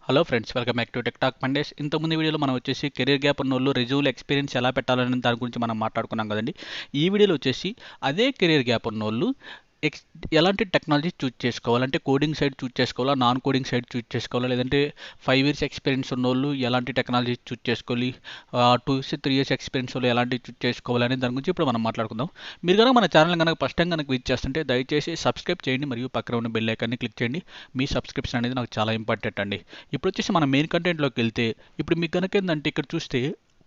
Hello friends, welcome back to tech talk Mondays. ఇంతకుముందు వీడియోలో మనం వచ్చేసి కెరీర్ గ్యాప్ ఉన్న వాళ్ళు రెజ్యూమ్లో ఎక్స్పీరియన్స్ ఎలా పెట్టాలని దాని గురించి మనం మాట్లాడుకున్నాం కదండి. ఈ వీడియోలో వచ్చేసి అదే కెరీర్ గ్యాప్ ఉన్న వాళ్ళు ఎక్స్ ఎలాంటి టెక్నాలజీ చూజ్ చేసుకోవాలి, అంటే కోడింగ్ సైడ్ చూజ్ చేసుకోవాలా, నాన్ కోడింగ్ సైడ్ చూజ్ చేసుకోవాలా, లేదంటే 5 ఇయర్స్ ఎక్స్పీరియన్స్ ఉన్న వాళ్ళు ఎలాంటి టెక్నాలజీ చూజ్ చేసుకోవాలి, 2 ఇయర్స్ 3 ఇయర్స్ ఎక్స్పీరియన్స్ వాళ్ళు ఎలాంటి చూజ్ చేసుకోవాలి అనే దాని గురించి ఇప్పుడు మనం మాట్లాడుకుందాం. మీరు కనుక మన ఛానల్ కనుక ఫస్ట్ టైం కనుక విజిట్ చేస్తుంటే దయచేసి సబ్స్క్రైబ్ చేయండి మరియు పక్కన ఉన్న బెల్ ఐకాన్ని క్లిక్ చేయండి. మీ సబ్స్క్రిప్షన్ అనేది నాకు చాలా ఇంపార్టెంట్ అండి. ఇప్పుడు వచ్చేసి మన మెయిన్ కంటెంట్లోకి వెళ్తే, ఇప్పుడు మీకు కనుక ఏంటంటే ఇక్కడ చూస్తే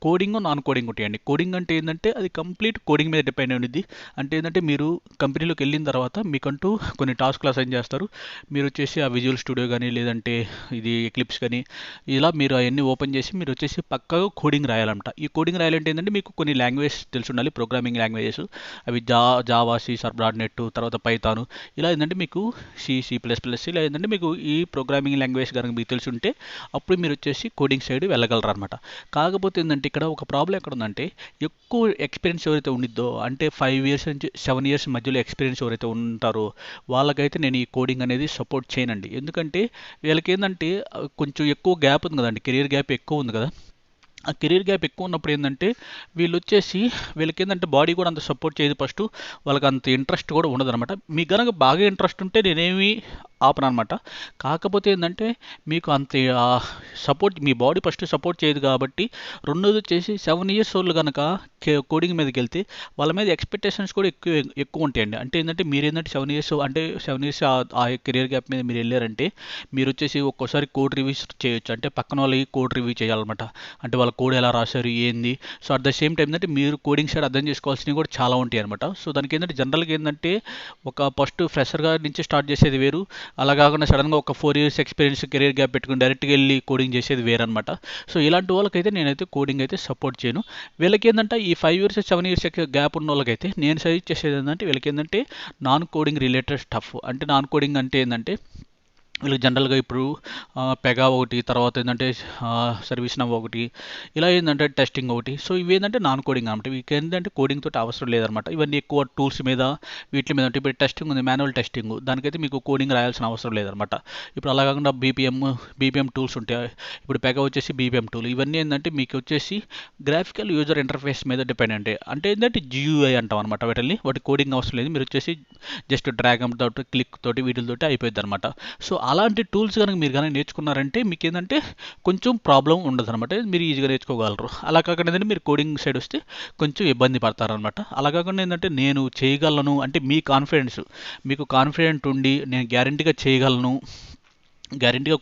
కోడింగ్ నాన్ కోడింగ్ ఉంటాయండి. కోడింగ్ అంటే ఏంటంటే అది కంప్లీట్ కోడింగ్ మీద డిపెండ్ అయ్యింది. అంటే ఏంటంటే మీరు కంపెనీలోకి వెళ్ళిన తర్వాత మీకంటూ కొన్ని టాస్క్లు అసైన్ చేస్తారు. మీరు వచ్చేసి ఆ విజువల్ స్టూడియో కానీ లేదంటే ఇది ఎక్లిప్స్ కానీ ఇలా మీరు అవన్నీ ఓపెన్ చేసి మీరు వచ్చేసి పక్కగా కోడింగ్ రాయాలంట. ఈ కోడింగ్ రాయాలంటే ఏంటంటే మీకు కొన్ని లాంగ్వేజ్ తెలిసి ఉండాలి, ప్రోగ్రామింగ్ లాంగ్వేజెస్. అవి Java, C sharp, dot net, తర్వాత పైథాన్. ఇలా ఏంటంటే మీకు సి++, ఇలా ఏంటంటే మీకు ఈ ప్రోగ్రామింగ్ లాంగ్వేజ్ కనుక మీకు తెలిసి ఉంటే అప్పుడు మీరు వచ్చేసి కోడింగ్ సైడ్ వెళ్ళగలరు అనమాట. కాకపోతే ఏంటంటే ఇక్కడ ఒక ప్రాబ్లం ఎక్కడ ఉందంటే, ఎక్కువ ఎక్స్పీరియన్స్ ఎవరైతే ఉండిద్దో, అంటే 5 ఇయర్స్ నుంచి 7 ఇయర్స్ మధ్యలో ఎక్స్పీరియన్స్ ఎవరైతే ఉంటారో వాళ్ళకైతే నేను ఈ కోడింగ్ అనేది సపోర్ట్ చేయనండి. ఎందుకంటే వీళ్ళకి ఏంటంటే కొంచెం ఎక్కువ గ్యాప్ ఉంది కదండి, కెరియర్ గ్యాప్ ఎక్కువ ఉంది కదా. ఆ కెరీర్ గ్యాప్ ఎక్కువ ఉన్నప్పుడు ఏంటంటే వీళ్ళకి ఏంటంటే బాడీ కూడా అంత సపోర్ట్ చేయదు. ఫస్ట్ వాళ్ళకి అంత ఇంట్రెస్ట్ కూడా ఉండదు అనమాట. మీకు కనుక బాగా ఇంట్రెస్ట్ ఉంటే నేనేమి ఆపను అనమాట. కాకపోతే ఏంటంటే మీకు అంత సపోర్ట్, మీ బాడీ ఫస్ట్ సపోర్ట్ చేయదు కాబట్టి. రెండోది వచ్చేసి 7 ఇయర్స్ వాళ్ళు కనుక కోడింగ్ మీదకి వెళ్తే వాళ్ళ మీద ఎక్స్పెక్టేషన్స్ కూడా ఎక్కువ ఎక్కువ ఉంటాయండి. అంటే ఏంటంటే మీరు ఏంటంటే 7 ఇయర్స్, అంటే 7 ఇయర్స్ ఆ కెరియర్ గ్యాప్ మీద మీరు వెళ్ళారంటే మీరు వచ్చేసి ఒక్కోసారి కోడ్ రివ్యూస్ చేయొచ్చు. అంటే పక్కన వాళ్ళకి కోడ్ రివ్యూ చేయాలన్నమాట. అంటే వాళ్ళ కోడ్ ఎలా రాశారు ఏంది. So at the same time ఏంటంటే మీరు కోడింగ్ సైడ్ అర్థం చేసుకోవాల్సినవి కూడా చాలా ఉంటాయి అనమాట. సో దానికి ఏంటంటే జనరల్గా ఏంటంటే ఒక ఫస్ట్ ఫ్రెషర్గా నుంచి స్టార్ట్ చేసేది వేరు. అలా కాకుండా సడన్గా ఒక 4 ఇయర్స్ ఎక్స్పీరియన్స్ కెరీర్ గ్యాప్ పెట్టుకుని డైరెక్ట్గా వెళ్ళి కోడింగ్ చేసేది వేరు అనమాట. సో ఇలాంటి వాళ్ళకైతే నేనైతే కోడింగ్ అయితే సపోర్ట్ చేయను. వీళ్ళకి ఏంటంటే ఈ 5 ఇయర్స్ 7 ఇయర్స్ గ్యాప్ ఉన్న వాళ్ళకైతే నేను సజెస్ట్ చేసేది ఏంటంటే వీళ్ళకి ఏంటంటే నాన్ కోడింగ్ రిలేటెడ్ స్టఫ్. అంటే నాన్ కోడింగ్ అంటే ఏంటంటే వీళ్ళకి జనరల్గా ఇప్పుడు పెగా ఒకటి, తర్వాత ఏంటంటే సర్వీస్ నవ్ ఒకటి, ఇలా ఏంటంటే టెస్టింగ్ ఒకటి. సో ఇవి ఏంటంటే నాన్ కోడింగ్ అనమాట. వీటికి ఏంటంటే కోడింగ్ తోటి అవసరం లేదనమాట. ఇవన్నీ ఎక్కువ టూల్స్ మీద వీటి మీద అంటే ఇప్పుడు టెస్టింగ్ ఉంది, మాన్యువల్ టెస్టింగ్, దానికైతే మీకు కోడింగ్ రాయాల్సిన అవసరం లేదనమాట. ఇప్పుడు అలా కాకుండా బీపీఎం టూల్స్ ఉంటాయి. ఇప్పుడు పెగా వచ్చేసి బీపీఎం టూల్. ఇవన్నీ ఏంటంటే మీకు వచ్చేసి గ్రాఫికల్ యూజర్ ఇంటర్ఫేస్ మీద డిపెండెంట్. అంటే ఏంటంటే జియూఐ అంటాం అనమాట. వాటి కోడింగ్ అవసరం లేదు. మీరు వచ్చేసి జస్ట్ డ్రాగ్ తోటి, క్లిక్ తోటి, వీటితోటి అయిపోయింది అనమాట. సో అలాంటి టూల్స్ కనుక మీరు కనుక నేర్చుకున్నారంటే మీకు ఏంటంటే కొంచెం ప్రాబ్లం ఉండదు అనమాట. మీరు ఈజీగా నేర్చుకోగలరు. అలా కాకుండా ఏంటంటే మీరు కోడింగ్ సైడ్ వస్తే కొంచెం ఇబ్బంది పడతారనమాట. అలా కాకుండా ఏంటంటే నేను చేయగలను అంటే మీకు కాన్ఫిడెంట్ ఉండి నేను గ్యారెంటీగా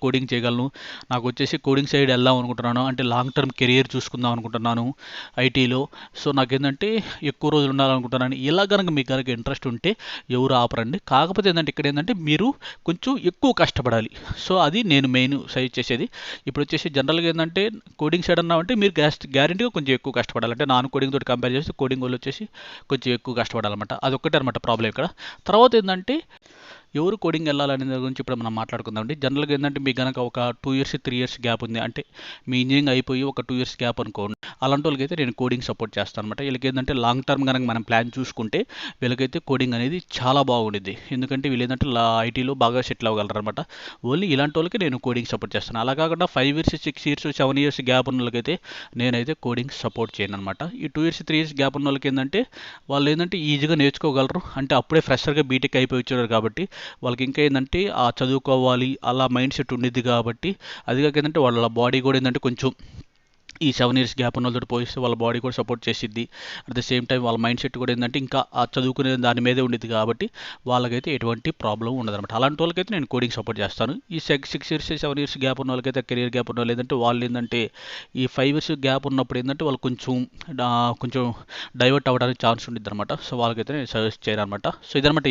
కోడింగ్ చేయగలను, నాకు వచ్చేసి కోడింగ్ సైడ్ వెళ్దాం అనుకుంటున్నాను, అంటే లాంగ్ టర్మ్ కెరియర్ చూసుకుందాం అనుకుంటున్నాను ఐటీలో. సో నాకేంటంటే ఎక్కువ రోజులు ఉండాలనుకుంటున్నాను. ఇలా కనుక మీకు కనుక ఇంట్రెస్ట్ ఉంటే ఎవరు ఆపరండి. కాకపోతే ఏంటంటే ఇక్కడ ఏంటంటే మీరు కొంచెం ఎక్కువ కష్టపడాలి. సో అది నేను మెయిన్ సజెస్ట్ చేసేది. ఇప్పుడు వచ్చేసి జనరల్గా ఏంటంటే కోడింగ్ సైడ్ అన్నామంటే మీరు గ్యారెంటీగా కొంచెం ఎక్కువ కష్టపడాలి. అంటే నాన్ కోడింగ్ తోటి కంపేర్ చేస్తే కోడింగ్ వాళ్ళు వచ్చేసి కొంచెం ఎక్కువ కష్టపడాలన్నమాట. అదొక్కటే అనమాట ప్రాబ్లం ఇక్కడ. తర్వాత ఏంటంటే ఎవరు కోడింగ్ వెళ్ళాలనే దాని గురించి ఇప్పుడు మనం మాట్లాడుకుందాం అండి. జనరల్గా ఏంటంటే మీకు కనుక ఒక 2 ఇయర్స్ 3 ఇయర్స్ గ్యాప్ ఉంది, అంటే మీ ఇంజనీరింగ్ అయిపోయి ఒక 2 ఇయర్స్ గ్యాప్ అనుకోండి. అలాంటి వాళ్ళకైతే నేను కోడింగ్ సపోర్ట్ చేస్తాను అనమాట. వీళ్ళకి ఏంటంటే లాంగ్ టర్మ్ కనుక మనం ప్లాన్ చూసుకుంటే వీళ్ళకైతే కోడింగ్ అనేది చాలా బాగుండిద్ది. ఎందుకంటే వీళ్ళు ఏంటంటే ఐటీలో బాగా సెటిల్ అవ్వగలరు అనమాట. ఓన్లీ ఇలాంటి వాళ్ళకి నేను కోడింగ్ సపోర్ట్ చేస్తాను. అలా కాకుండా 5 ఇయర్స్ 6 ఇయర్స్ 7 ఇయర్స్ గ్యాప్ ఉన్న వాళ్ళకైతే నేనైతే కోడింగ్ సపోర్ట్ చేయను అనమాట. ఈ 2 ఇయర్స్ 3 ఇయర్స్ గ్యాప్ ఉన్న వాళ్ళకి ఏంటంటే వాళ్ళు ఏంటంటే ఈజీగా నేర్చుకోగలరు. అంటే అప్పుడే ఫ్రెషర్గా బీటెక్ అయిపోయి వచ్చారు కాబట్టి వాళ్ళకి ఇంకా ఏంటంటే ఆ చదువుకోవాలి అలా మైండ్ సెట్ ఉండిద్ది కాబట్టి. అది కాక ఏంటంటే వాళ్ళ బాడీ కూడా ఏంటంటే కొంచెం ఈ 7 ఇయర్స్ గ్యాప్ ఉన్న వాళ్ళతో పోలిస్తే వాళ్ళ బాడీ కూడా సపోర్ట్ చేసిద్ది. అట్ ద సేమ్ టైం వాళ్ళ మైండ్ సెట్ కూడా ఏంటంటే ఇంకా ఆ చదువుకునే దాని మీదే ఉండిద్ది కాబట్టి వాళ్ళకైతే ఎటువంటి ప్రాబ్లం ఉండదన్నమాట. అలాంటి వాళ్ళకైతే నేను కోడింగ్ సపోర్ట్ చేస్తాను. ఈ 6 ఇయర్స్ 7 ఇయర్స్ గ్యాప్ ఉన్న వాళ్ళకైతే కెరియర్ గ్యాప్ ఉన్న వాళ్ళు ఏంటంటే వాళ్ళు ఏంటంటే ఈ 5 ఇయర్స్ గ్యాప్ ఉన్నప్పుడు ఏంటంటే వాళ్ళు కొంచెం డైవర్ట్ అవ్వడానికి ఛాన్స్ ఉండిద్ది అనమాట. సో వాళ్ళకైతే నేను సజెస్ట్ చేయను అనమాట. సో ఇదనమాట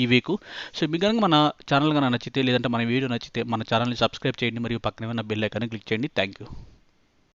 ఈ వీక్. సో మీకు కనుక మన ఛానల్ కనుక నచ్చితే, లేదంటే మన వీడియో నచ్చితే మన ఛానల్ని సబ్స్క్రైబ్ చేయండి మరియు పక్కనే ఉన్న బెల్ ఐకాన్ని క్లిక్ చేయండి. Thank you.